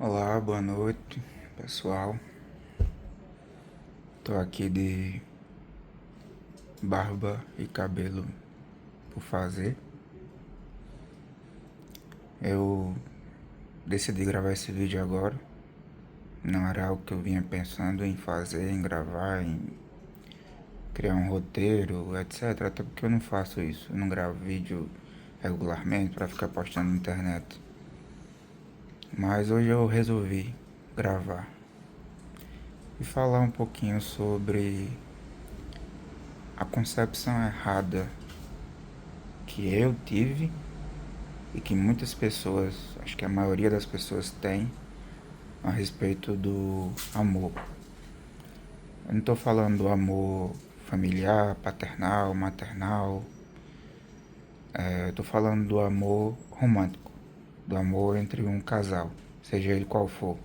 Olá, boa noite, pessoal. Tô aqui de barba e cabelo por fazer. Eu decidi gravar esse vídeo agora. Não era algo que eu vinha pensando em fazer, em gravar, em criar um roteiro, etc. Até porque eu não faço isso. Eu não gravo vídeo regularmente para ficar postando na internet. Mas hoje eu resolvi gravar e falar um pouquinho sobre a concepção errada que eu tive e que muitas pessoas, acho que a maioria das pessoas tem a respeito do amor. Eu não estou falando do amor familiar, paternal, maternal, eu estou falando do amor romântico, do amor entre um casal, seja ele qual for,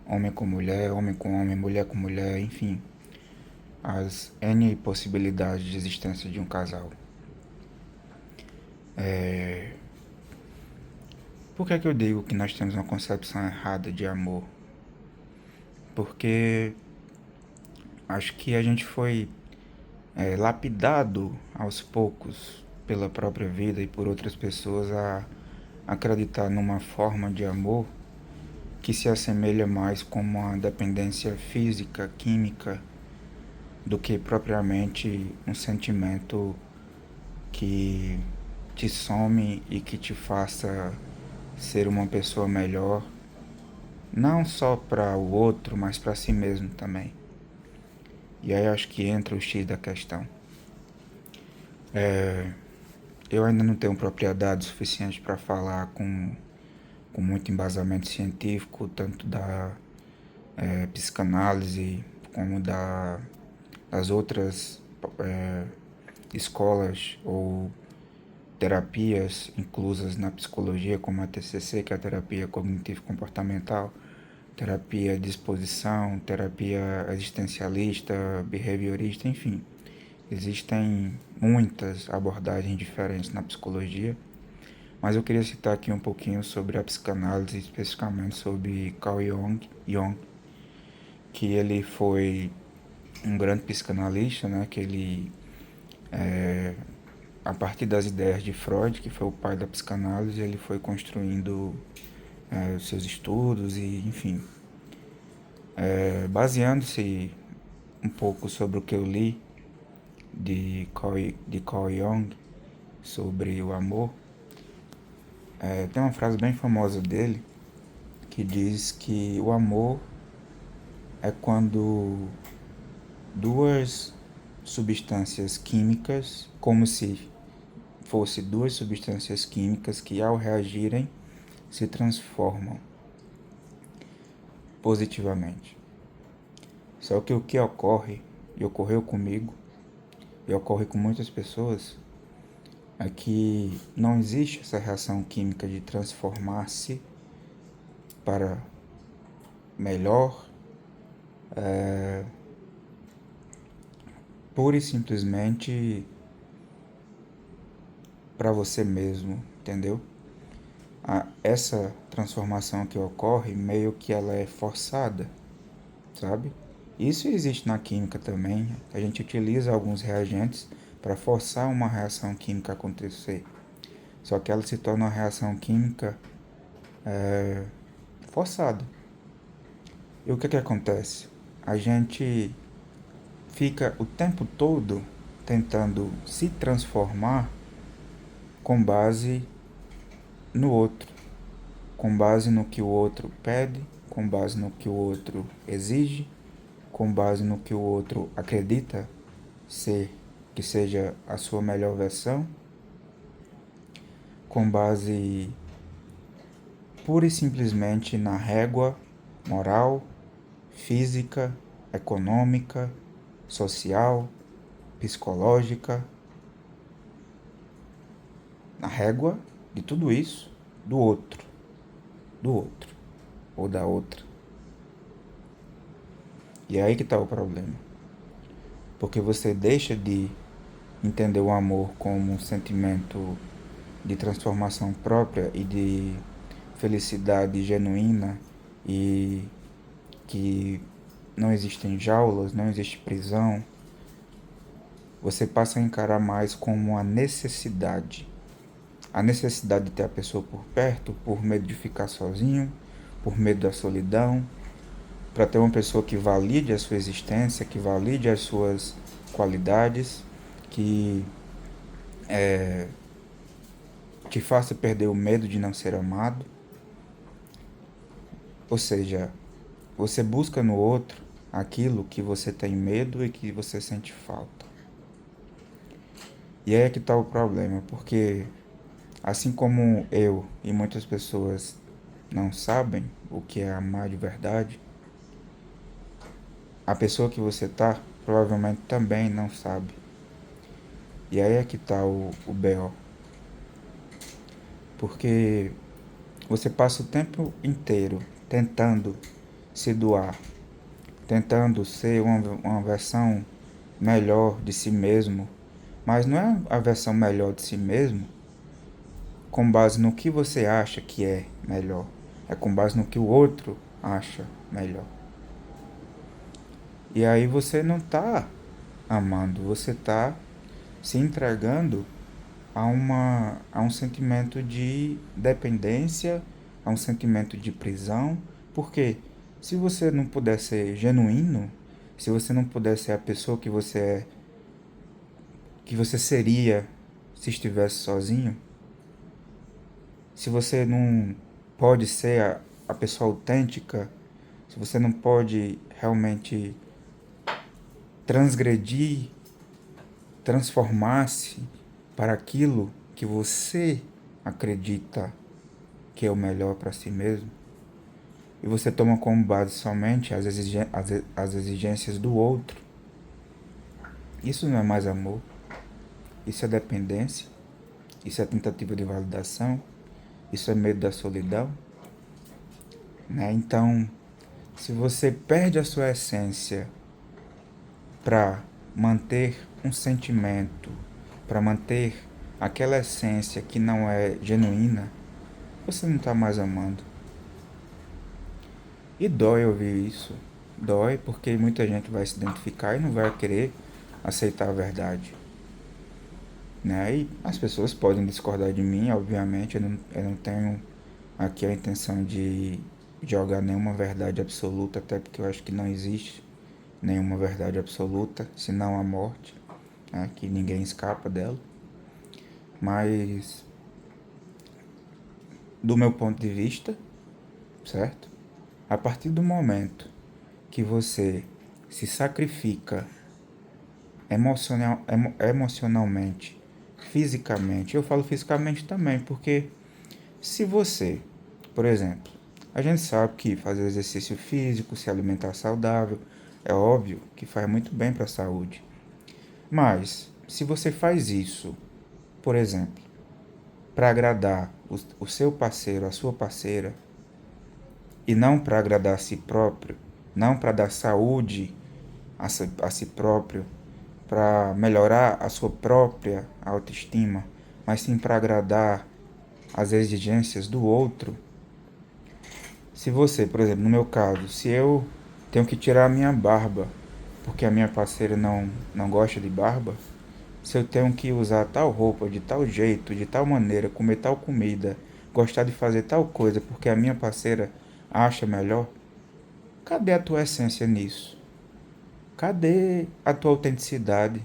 homem com homem, mulher com mulher, enfim, as N possibilidades de existência de um casal. Por que é que eu digo que nós temos uma concepção errada de amor? Porque acho que a gente foi lapidado aos poucos pela própria vida e por outras pessoas a acreditar numa forma de amor que se assemelha mais com uma dependência física, química, do que propriamente um sentimento que te some e que te faça ser uma pessoa melhor, não só para o outro, mas para si mesmo também. E aí acho que entra o X da questão. Eu ainda não tenho propriedade suficiente para falar com muito embasamento científico, tanto da psicanálise como das outras é, escolas ou terapias inclusas na psicologia, como a TCC, que é a terapia cognitivo-comportamental, terapia de exposição, terapia existencialista, behaviorista, enfim. Existem muitas abordagens diferentes na psicologia, mas eu queria citar aqui um pouquinho sobre a psicanálise, especificamente sobre Carl Jung, que ele foi um grande psicanalista, né? Que ele, a partir das ideias de Freud, que foi o pai da psicanálise, ele foi construindo seus estudos e, enfim, baseando-se um pouco sobre o que eu li de Carl Jung sobre o amor. Tem uma frase bem famosa dele que diz que o amor é quando duas substâncias químicas, como se fosse duas substâncias químicas que ao reagirem se transformam positivamente. Só que o que ocorre, e ocorreu comigo, e ocorre com muitas pessoas, é que não existe essa reação química de transformar-se para melhor, pura e simplesmente para você mesmo, entendeu? Essa transformação que ocorre, meio que ela é forçada, sabe? Isso existe na química também. A gente utiliza alguns reagentes para forçar uma reação química a acontecer. Só que ela se torna uma reação química forçada. E o que que acontece? A gente fica o tempo todo tentando se transformar com base no outro, com base no que o outro pede, com base no que o outro exige, com base no que o outro acredita ser, que seja a sua melhor versão, com base pura e simplesmente na régua moral, física, econômica, social, psicológica, na régua de tudo isso do outro, ou da outra. E é aí que está o problema. Porque você deixa de entender o amor como um sentimento de transformação própria e de felicidade genuína e que não existem jaulas, não existe prisão, você passa a encarar mais como uma necessidade. A necessidade de ter a pessoa por perto, por medo de ficar sozinho, por medo da solidão, para ter uma pessoa que valide a sua existência, que valide as suas qualidades, que te faça perder o medo de não ser amado. Ou seja, você busca no outro aquilo que você tem medo e que você sente falta. E aí é que está o problema, porque assim como eu e muitas pessoas não sabem o que é amar de verdade, a pessoa que você tá provavelmente também não sabe. E aí é que tá o BO. Porque você passa o tempo inteiro tentando se doar, tentando ser uma versão melhor de si mesmo, mas não é a versão melhor de si mesmo com base no que você acha que é melhor, é com base no que o outro acha melhor. E aí você não está amando, você está se entregando a um sentimento de dependência, a um sentimento de prisão, porque se você não puder ser genuíno, se você não puder ser a pessoa que você é, que você seria se estivesse sozinho, se você não pode ser a pessoa autêntica, se você não pode realmente transgredir, transformar-se para aquilo que você acredita que é o melhor para si mesmo, e você toma como base somente as exigências do outro, isso não é mais amor, isso é dependência, isso é tentativa de validação, isso é medo da solidão, né? Então, se você perde a sua essência para manter um sentimento, para manter aquela essência que não é genuína, você não está mais amando. E dói ouvir isso. Dói porque muita gente vai se identificar e não vai querer aceitar a verdade. Né? E as pessoas podem discordar de mim, obviamente. Eu não tenho aqui a intenção de jogar nenhuma verdade absoluta, até porque eu acho que não existe nenhuma verdade absoluta, senão a morte, né? Que ninguém escapa dela. Mas, do meu ponto de vista, certo? A partir do momento que você se sacrifica emocionalmente, fisicamente, eu falo fisicamente também, porque se você, por exemplo, a gente sabe que fazer exercício físico, se alimentar saudável, é óbvio que faz muito bem para a saúde. Mas, se você faz isso, por exemplo, para agradar o seu parceiro, a sua parceira, e não para agradar a si próprio, não para dar saúde a si próprio, para melhorar a sua própria autoestima, mas sim para agradar as exigências do outro. Se você, por exemplo, no meu caso, se eu tenho que tirar a minha barba porque a minha parceira não gosta de barba, se eu tenho que usar tal roupa de tal jeito, de tal maneira, comer tal comida, gostar de fazer tal coisa porque a minha parceira acha melhor, cadê a tua essência nisso? Cadê a tua autenticidade?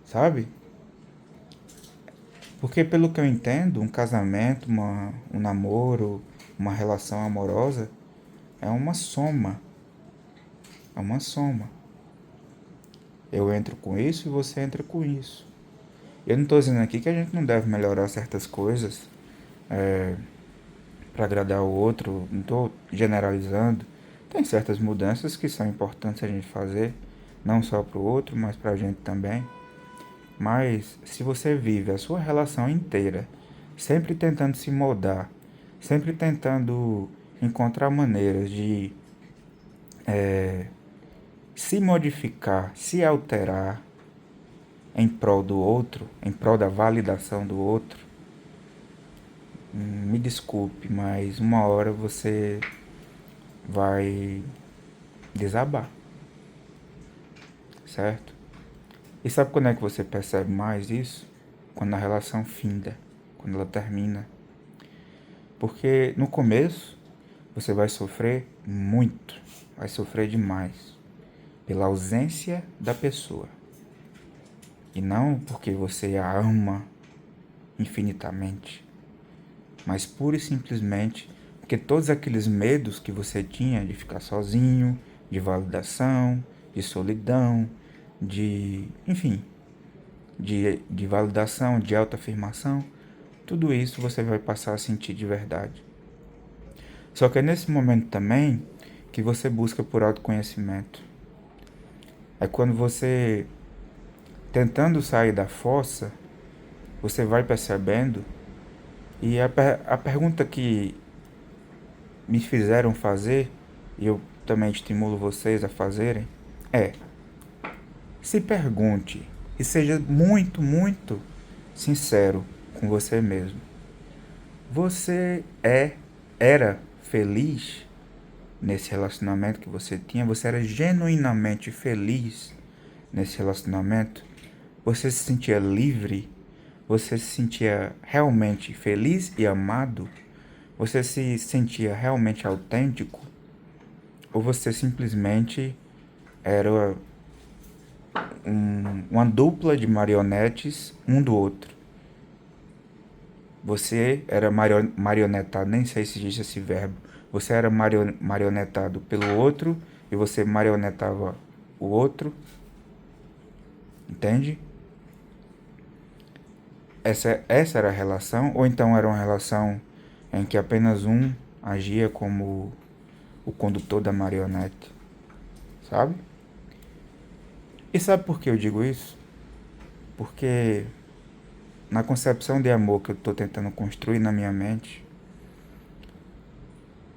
Sabe? Porque pelo que eu entendo, um casamento, um namoro, uma relação amorosa é uma soma. É uma soma. Eu entro com isso e você entra com isso. Eu não estou dizendo aqui que a gente não deve melhorar certas coisas para agradar o outro, não estou generalizando. Tem certas mudanças que são importantes a gente fazer, não só para o outro, mas para a gente também. Mas se você vive a sua relação inteira sempre tentando se moldar, sempre tentando encontrar maneiras de se modificar, se alterar em prol do outro, em prol da validação do outro, Me desculpe, mas uma hora você vai desabar, certo? E sabe quando é que você percebe mais isso? Quando a relação finda, quando ela termina. Porque no começo você vai sofrer muito, vai sofrer demais pela ausência da pessoa. E não porque você a ama infinitamente, mas pura e simplesmente porque todos aqueles medos que você tinha de ficar sozinho, de validação, de solidão, enfim, de validação, de autoafirmação, tudo isso você vai passar a sentir de verdade. Só que é nesse momento também que você busca por autoconhecimento. É quando você, tentando sair da fossa, você vai percebendo. E a pergunta que me fizeram fazer, e eu também estimulo vocês a fazerem, é: se pergunte e seja muito, muito sincero com você mesmo. Você era feliz nesse relacionamento que você tinha? Você era genuinamente feliz nesse relacionamento? Você se sentia livre? Você se sentia realmente feliz e amado? Você se sentia realmente autêntico? Ou você simplesmente era uma dupla de marionetes um do outro? Você era marionetado, nem sei se existe esse verbo. Você era marionetado pelo outro e você marionetava o outro, entende? Essa era a relação, ou então era uma relação em que apenas um agia como o condutor da marionete, sabe? E sabe por que eu digo isso? Porque na concepção de amor que eu estou tentando construir na minha mente,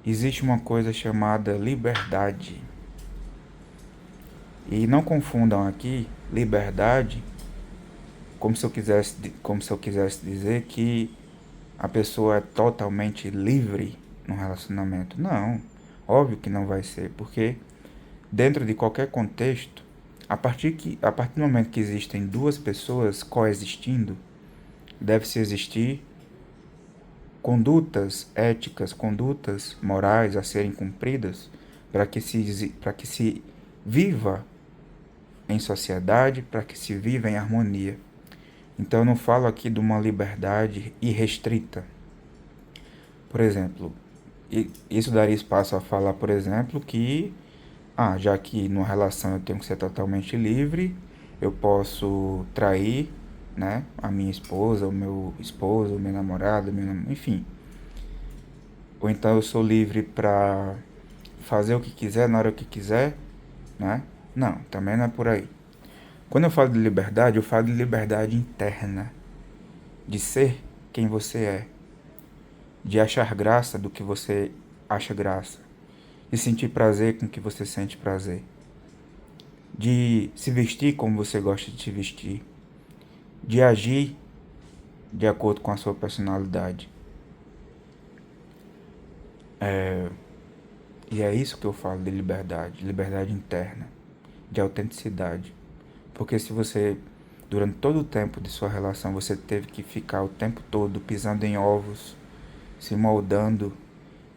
existe uma coisa chamada liberdade. E não confundam aqui liberdade como se eu quisesse dizer que a pessoa é totalmente livre no relacionamento. Não, óbvio que não vai ser, porque dentro de qualquer contexto, a partir do momento que existem duas pessoas coexistindo, deve-se existir condutas éticas, condutas morais a serem cumpridas para que se viva em sociedade, para que se viva em harmonia. Então eu não falo aqui de uma liberdade irrestrita. Por exemplo, isso daria espaço a falar, por exemplo, que já que numa relação eu tenho que ser totalmente livre, eu posso trair, né, a minha esposa, o meu esposo, o meu namorado, enfim. Ou então eu sou livre para fazer o que quiser na hora que quiser, né? Não, também não é por aí. Quando eu falo de liberdade, eu falo de liberdade interna, de ser quem você é, de achar graça do que você acha graça, de sentir prazer com o que você sente prazer, de se vestir como você gosta de se vestir, de agir de acordo com a sua personalidade. E é isso que eu falo de liberdade, liberdade interna, de autenticidade. Porque se você, durante todo o tempo de sua relação, você teve que ficar o tempo todo pisando em ovos, se moldando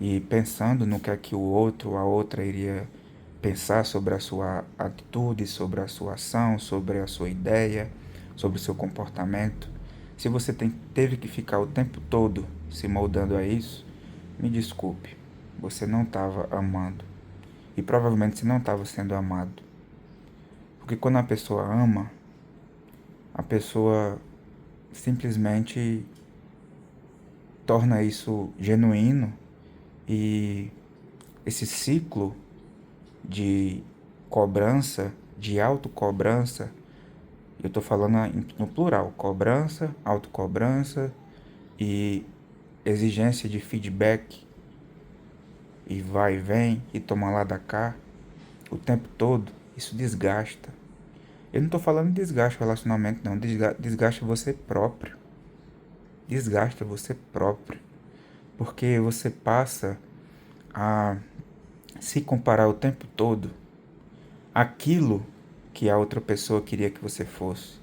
e pensando no que é que o outro, a outra iria pensar sobre a sua atitude, sobre a sua ação, sobre a sua ideia, sobre o seu comportamento. Se você teve que ficar o tempo todo se moldando a isso, me desculpe, você não estava amando. E provavelmente você não estava sendo amado. Porque quando a pessoa ama, a pessoa simplesmente torna isso genuíno e esse ciclo de cobrança, de autocobrança, eu estou falando no plural, cobrança, autocobrança e exigência de feedback e vai e vem e toma lá da cá o tempo todo, isso desgasta. Eu não estou falando de desgaste o relacionamento, não, desgasta você próprio. Desgasta você próprio. Porque você passa a se comparar o tempo todo àquilo que a outra pessoa queria que você fosse.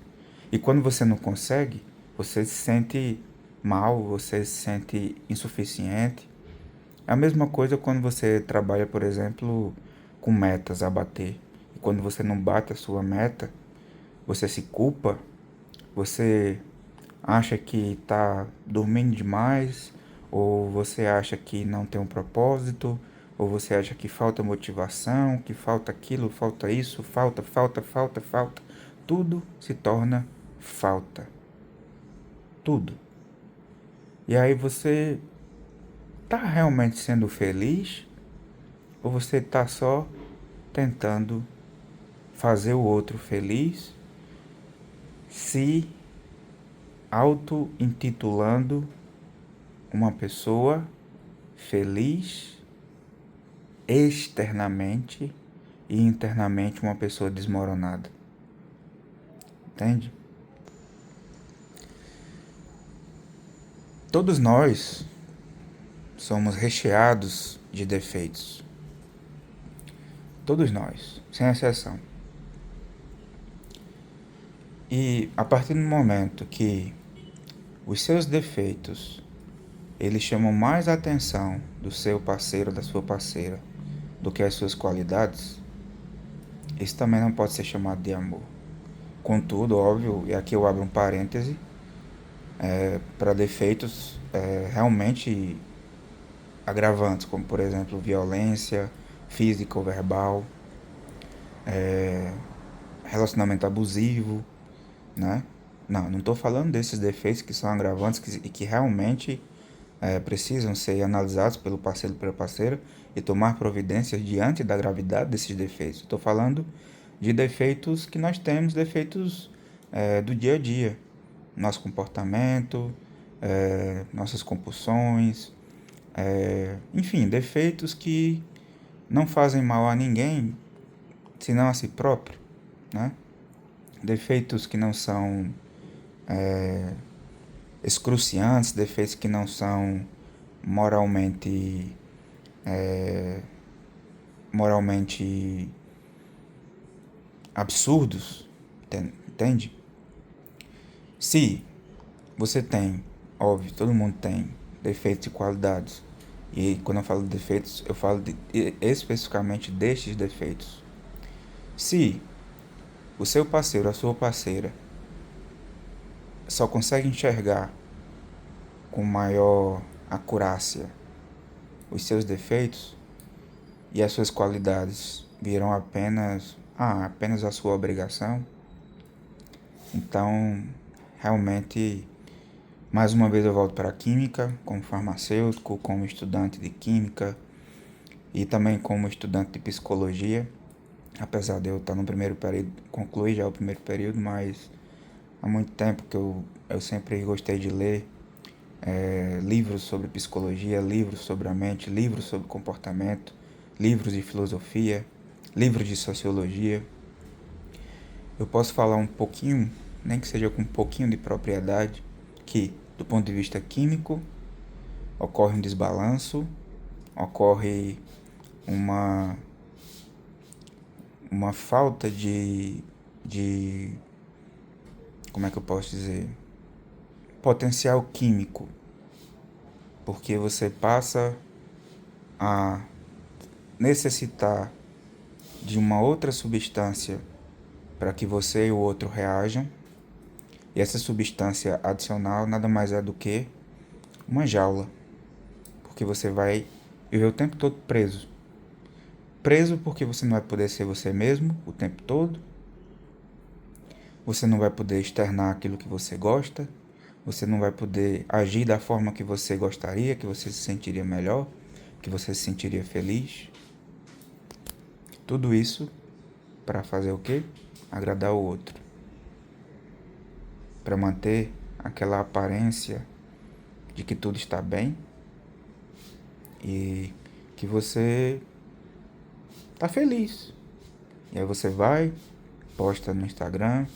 E quando você não consegue, você se sente mal, você se sente insuficiente. É a mesma coisa quando você trabalha, por exemplo, com metas a bater. E quando você não bate a sua meta, você se culpa, você acha que está dormindo demais, ou você acha que não tem um propósito, ou você acha que falta motivação, que falta aquilo, falta isso, falta. Tudo se torna falta. Tudo. E aí você está realmente sendo feliz, ou você está só tentando fazer o outro feliz, se auto-intitulando uma pessoa feliz externamente e internamente uma pessoa desmoronada. Entende? Todos nós somos recheados de defeitos. Todos nós, sem exceção. E a partir do momento que os seus defeitos eles chamam mais a atenção do seu parceiro ou da sua parceira do que as suas qualidades, isso também não pode ser chamado de amor. Contudo, óbvio, e aqui eu abro um parêntese, para defeitos realmente agravantes, como por exemplo violência física ou verbal, relacionamento abusivo, né? Não estou falando desses defeitos que são agravantes e que realmente precisam ser analisados pelo parceiro ou pela parceira e tomar providências diante da gravidade desses defeitos. Estou falando de defeitos que nós temos, defeitos do dia a dia, nosso comportamento, nossas compulsões, enfim, defeitos que não fazem mal a ninguém, senão a si próprio, né? Defeitos que não são excruciantes, defeitos que não são moralmente moralmente absurdos, entende? Se você tem, óbvio, todo mundo tem defeitos e qualidades. E quando eu falo de defeitos, eu falo especificamente destes defeitos. Se o seu parceiro, a sua parceira, só consegue enxergar com maior acurácia os seus defeitos e as suas qualidades viram apenas a sua obrigação, então realmente, mais uma vez eu volto para a química, como farmacêutico, como estudante de química e também como estudante de psicologia, apesar de eu estar no primeiro período, concluí já o primeiro período, mas há muito tempo que eu sempre gostei de ler livros sobre psicologia, livros sobre a mente, livros sobre comportamento, livros de filosofia, livros de sociologia. Eu posso falar um pouquinho, nem que seja com um pouquinho de propriedade, que, do ponto de vista químico, ocorre um desbalanço, ocorre uma falta de, como é que eu posso dizer, potencial químico, porque você passa a necessitar de uma outra substância para que você e o outro reajam, e essa substância adicional nada mais é do que uma jaula, porque você vai viver o tempo todo preso. Preso porque você não vai poder ser você mesmo o tempo todo, você não vai poder externar aquilo que você gosta, você não vai poder agir da forma que você gostaria, que você se sentiria melhor, que você se sentiria feliz. Tudo isso para fazer o quê? Agradar o outro. Para manter aquela aparência de que tudo está bem e que você está feliz. E aí você vai, posta no Instagram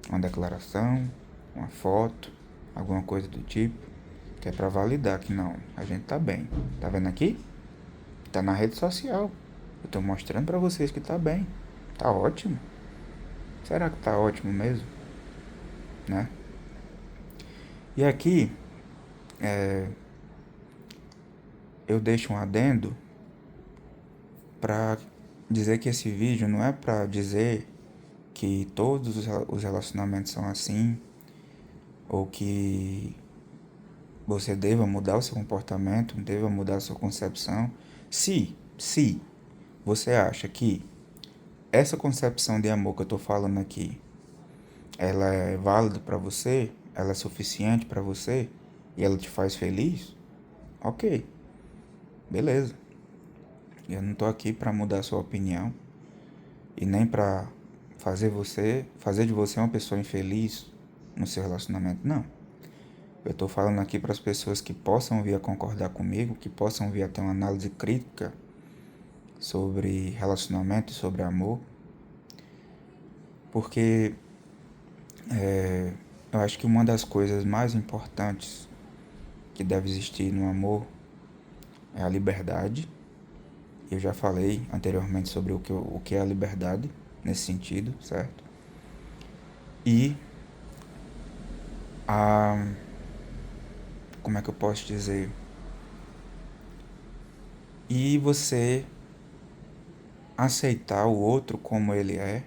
uma declaração, uma foto, alguma coisa do tipo, Que é pra validar que não, a gente tá bem. Tá vendo aqui? Tá na rede social. Eu tô mostrando pra vocês que tá bem. Tá ótimo. Será que tá ótimo mesmo? Né? E aqui, eu deixo um adendo pra dizer que esse vídeo não é pra dizer que todos os relacionamentos são assim, ou que você deva mudar o seu comportamento, deva mudar a sua concepção. Se você acha que essa concepção de amor que eu tô falando aqui, ela é válida pra você, ela é suficiente pra você e ela te faz feliz, ok, beleza. Eu não tô aqui pra mudar a sua opinião e nem pra fazer de você uma pessoa infeliz no seu relacionamento, não. Eu tô falando aqui para as pessoas que possam vir a concordar comigo, que possam vir a ter uma análise crítica sobre relacionamento e sobre amor, porque eu acho que uma das coisas mais importantes que deve existir no amor é a liberdade. Eu já falei anteriormente sobre o que é a liberdade nesse sentido, certo? E a, como é que eu posso dizer? E você aceitar o outro como ele é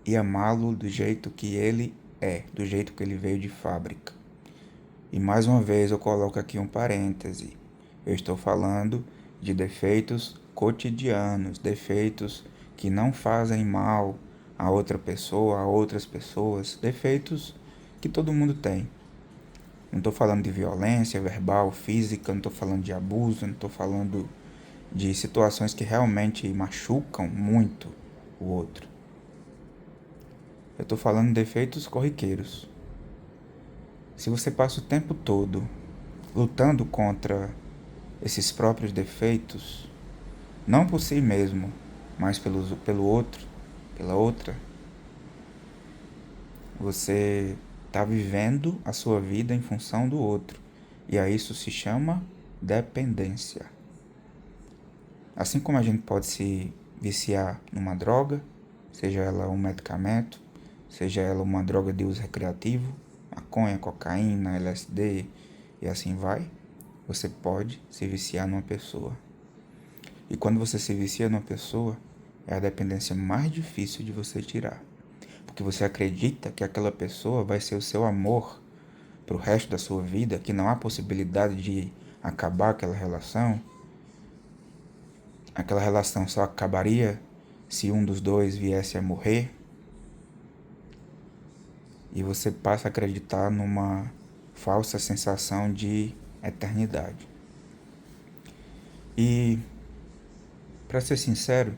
e amá-lo do jeito que ele é, do jeito que ele veio de fábrica. E mais uma vez eu coloco aqui um parêntese. Eu estou falando de defeitos cotidianos, defeitos que não fazem mal a outra pessoa, a outras pessoas, defeitos que todo mundo tem. Não estou falando de violência verbal, física, não estou falando de abuso, não estou falando de situações que realmente machucam muito o outro. Eu estou falando de defeitos corriqueiros. Se você passa o tempo todo lutando contra esses próprios defeitos, não por si mesmo, mas pelo outro, pela outra, você está vivendo a sua vida em função do outro. E a isso se chama dependência. Assim como a gente pode se viciar numa droga, seja ela um medicamento, seja ela uma droga de uso recreativo, maconha, cocaína, LSD e assim vai, você pode se viciar numa pessoa. E quando você se vicia numa pessoa, é a dependência mais difícil de você tirar. Porque você acredita que aquela pessoa vai ser o seu amor pro resto da sua vida, que não há possibilidade de acabar aquela relação só acabaria se um dos dois viesse a morrer, e você passa a acreditar numa falsa sensação de eternidade. E, para ser sincero,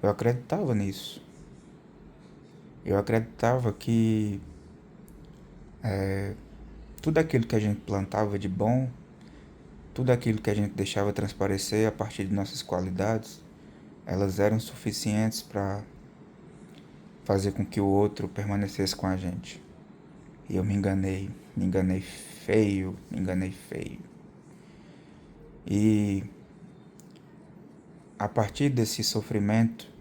eu acreditava nisso. Eu acreditava que tudo aquilo que a gente plantava de bom, tudo aquilo que a gente deixava transparecer a partir de nossas qualidades, elas eram suficientes para fazer com que o outro permanecesse com a gente. E eu me enganei feio, me enganei feio. E a partir desse sofrimento,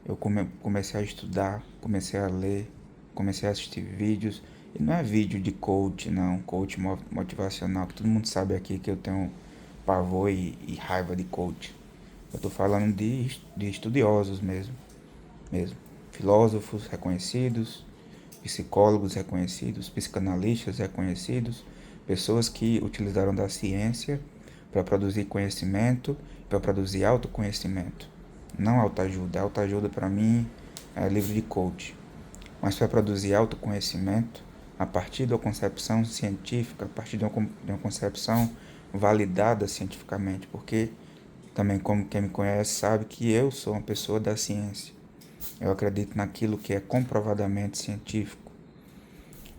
eu comecei a estudar, comecei a ler, comecei a assistir vídeos. E não é vídeo de coach, não, coach motivacional, que todo mundo sabe aqui que eu tenho pavor e raiva de coach. Eu tô falando de estudiosos mesmo. Filósofos reconhecidos, psicólogos reconhecidos, psicanalistas reconhecidos, pessoas que utilizaram da ciência para produzir conhecimento, para produzir autoconhecimento. Não autoajuda. Autoajuda para mim é livro de coach. Mas para produzir autoconhecimento, a partir da concepção científica, a partir de uma concepção validada cientificamente, porque também, como quem me conhece sabe que eu sou uma pessoa da ciência. Eu acredito naquilo que é comprovadamente científico.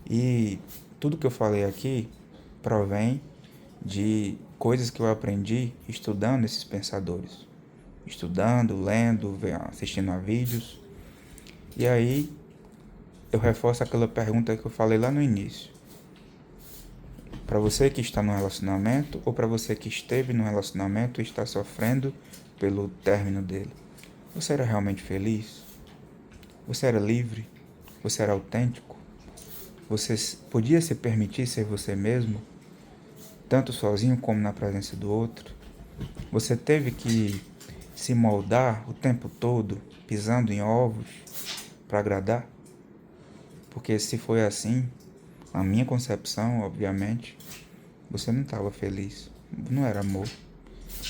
E tudo que eu falei aqui provém de coisas que eu aprendi estudando esses pensadores. Estudando, lendo, assistindo a vídeos. E aí eu reforço aquela pergunta que eu falei lá no início. Para você que está no relacionamento ou para você que esteve no relacionamento e está sofrendo pelo término dele. Você era realmente feliz? Você era livre? Você era autêntico? Você podia se permitir ser você mesmo, tanto sozinho como na presença do outro? Você teve que se moldar o tempo todo, pisando em ovos, para agradar? Porque se foi assim, a minha concepção, obviamente, você não estava feliz. Não era amor.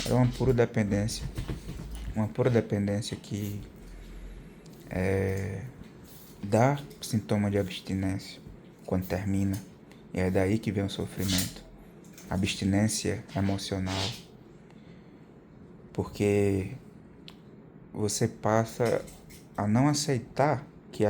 Era uma pura dependência. Uma pura dependência que dá sintoma de abstinência quando termina. E é daí que vem o sofrimento. Abstinência emocional. Porque você passa a não aceitar que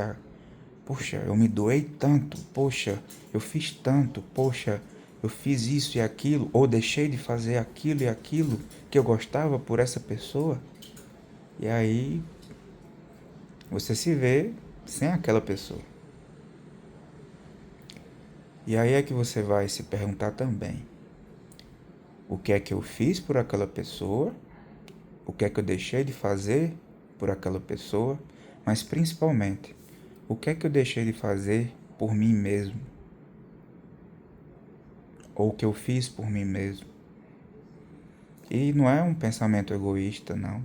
poxa, eu me doei tanto, poxa, eu fiz tanto, poxa, eu fiz isso e aquilo, ou deixei de fazer aquilo e aquilo que eu gostava por essa pessoa. E aí você se vê sem aquela pessoa. E aí é que você vai se perguntar também: o que é que eu fiz por aquela pessoa? O que é que eu deixei de fazer por aquela pessoa? Mas principalmente, o que é que eu deixei de fazer por mim mesmo? Ou o que eu fiz por mim mesmo? E não é um pensamento egoísta, não.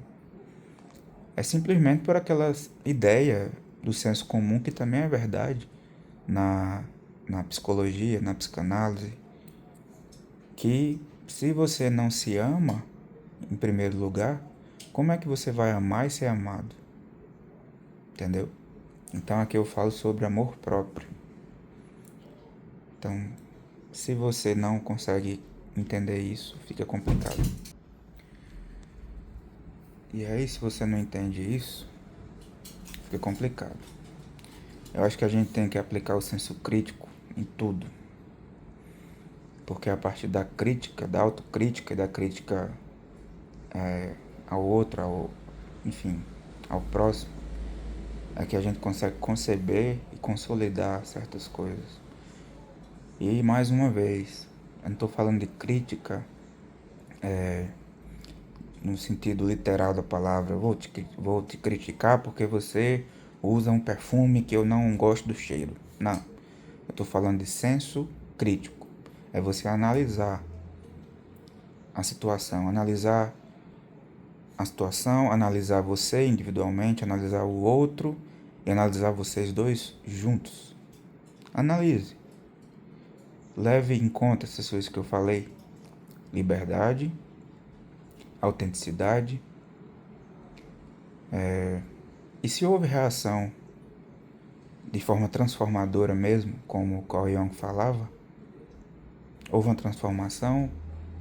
É simplesmente por aquela ideia do senso comum que também é verdade na, na psicologia, na psicanálise, que se você não se ama, em primeiro lugar, como é que você vai amar e ser amado? Entendeu? Então aqui eu falo sobre amor próprio. Então, se você não consegue entender isso, fica complicado. E aí, se você não entende isso, fica complicado. Eu acho que a gente tem que aplicar o senso crítico em tudo. Porque a partir da crítica, da autocrítica e da crítica ao outro, enfim, ao próximo, é que a gente consegue conceber e consolidar certas coisas. E mais uma vez, eu não estou falando de crítica no sentido literal da palavra. Vou te criticar porque você usa um perfume que eu não gosto do cheiro. Não. Eu estou falando de senso crítico. É você analisar a situação, analisar você individualmente, analisar o outro e analisar vocês dois juntos. Analise. Leve em conta essas coisas que eu falei: liberdade, autenticidade. E se houve reação de forma transformadora mesmo, como o Carl Jung falava, houve uma transformação,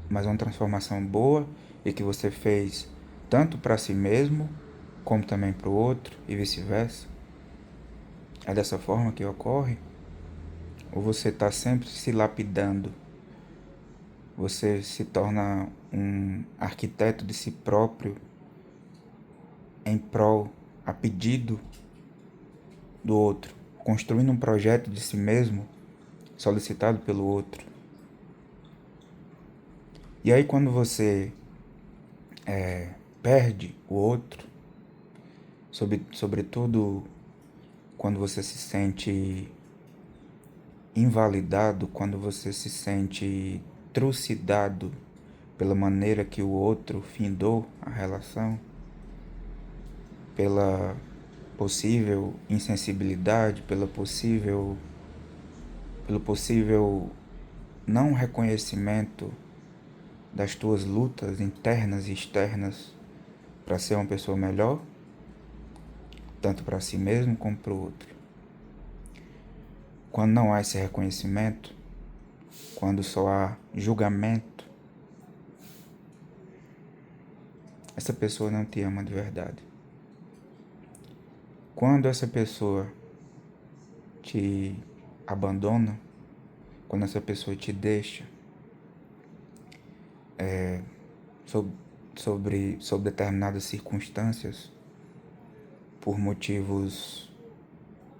mas uma transformação boa e que você fez tanto para si mesmo, como também para o outro e vice-versa. É dessa forma que ocorre? Ou você está sempre se lapidando? Você se torna um arquiteto de si próprio em prol, a pedido do outro, construindo um projeto de si mesmo solicitado pelo outro. E aí quando você perde o outro, sobretudo quando você se sente invalidado, quando você se sente trucidado pela maneira que o outro findou a relação, pela possível insensibilidade, pelo possível não reconhecimento das tuas lutas internas e externas para ser uma pessoa melhor, tanto para si mesmo como para o outro. Quando não há esse reconhecimento, quando só há julgamento, essa pessoa não te ama de verdade. Quando essa pessoa te abandona, quando essa pessoa te deixa sobre determinadas circunstâncias, por motivos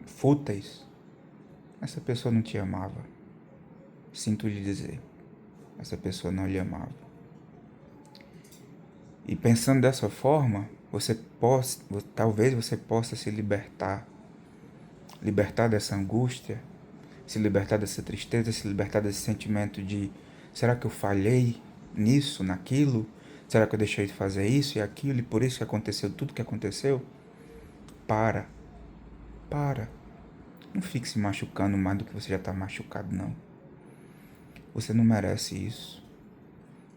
fúteis, essa pessoa não te amava. Sinto lhe dizer. essa pessoa não lhe amava. E pensando dessa forma, talvez você possa se libertar dessa angústia, se libertar dessa tristeza, se libertar desse sentimento de: será que eu falhei nisso, naquilo? Será que eu deixei de fazer isso e aquilo e por isso que aconteceu tudo que aconteceu? Para, para. Não fique se machucando mais do que você já está machucado, não. Você não merece isso.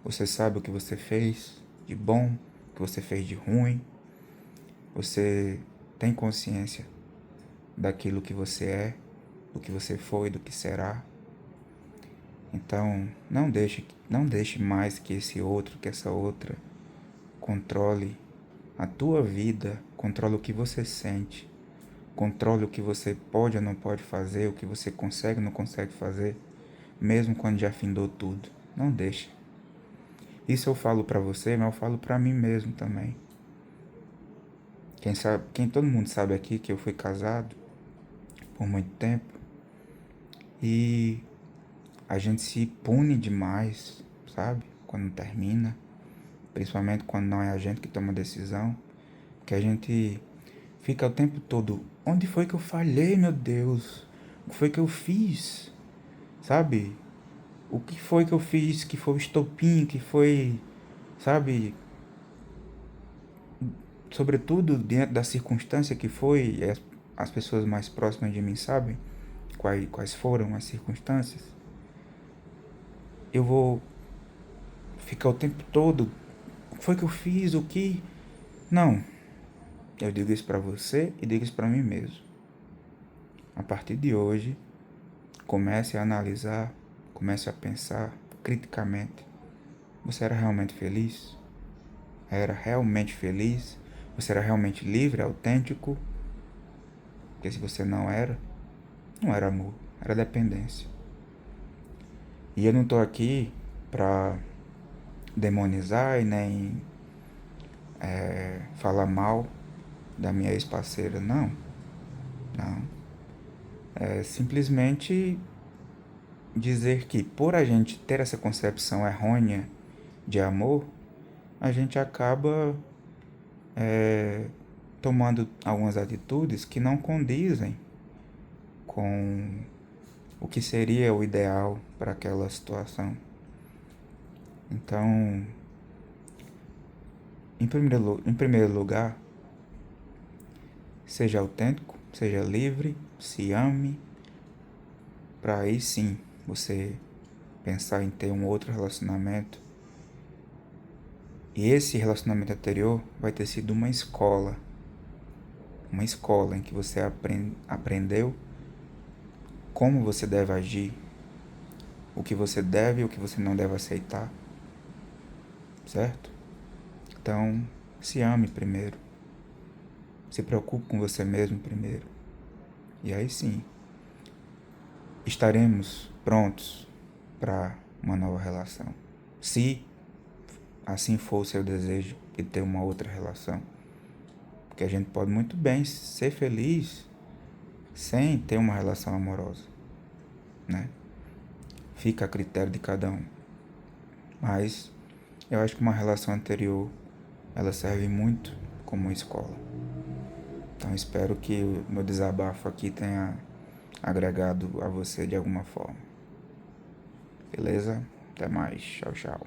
Você sabe o que você fez de bom, o que você fez de ruim. Você tem consciência daquilo que você é, do que você foi, do que será. Então, não deixe mais que esse outro, que essa outra controle a tua vida, controle o que você sente, controle o que você pode ou não pode fazer, o que você consegue ou não consegue fazer, mesmo quando já findou tudo. Não deixe. Isso eu falo pra você, mas eu falo pra mim mesmo também. Todo mundo sabe aqui que eu fui casado por muito tempo e a gente se pune demais, sabe? Quando termina, principalmente quando não é a gente que toma a decisão, que a gente fica o tempo todo: onde foi que eu falhei, meu Deus? O que foi que eu fiz? Sabe? O que foi que eu fiz que foi o estopim, que foi, sabe? Sobretudo diante da circunstância que foi, e as pessoas mais próximas de mim sabem quais foram as circunstâncias. Eu vou ficar o tempo todo: o que foi que eu fiz? O que? Não. Eu digo isso pra você e digo isso pra mim mesmo. A partir de hoje, comece a analisar, comece a pensar criticamente. Você era realmente feliz? Era realmente feliz? Você era realmente livre, autêntico? Porque se você não era amor, era dependência. E eu não tô aqui pra demonizar e nem falar mal da minha ex-parceira, não. Não. É simplesmente dizer que por a gente ter essa concepção errônea de amor, a gente acaba tomando algumas atitudes que não condizem com o que seria o ideal para aquela situação. Então, em primeiro lugar, seja autêntico, seja livre, se ame, para aí sim você pensar em ter um outro relacionamento. E esse relacionamento anterior vai ter sido uma escola em que você aprendeu como você deve agir, o que você deve e o que você não deve aceitar, certo? Então, se ame primeiro, se preocupe com você mesmo primeiro, e aí sim, estaremos prontos para uma nova relação, se assim for o seu desejo de ter uma outra relação. Porque a gente pode muito bem ser feliz sem ter uma relação amorosa, né? Fica a critério de cada um. Mas eu acho que uma relação anterior, ela serve muito como escola. Então espero que o meu desabafo aqui tenha agregado a você de alguma forma. Beleza? Até mais. Tchau, tchau.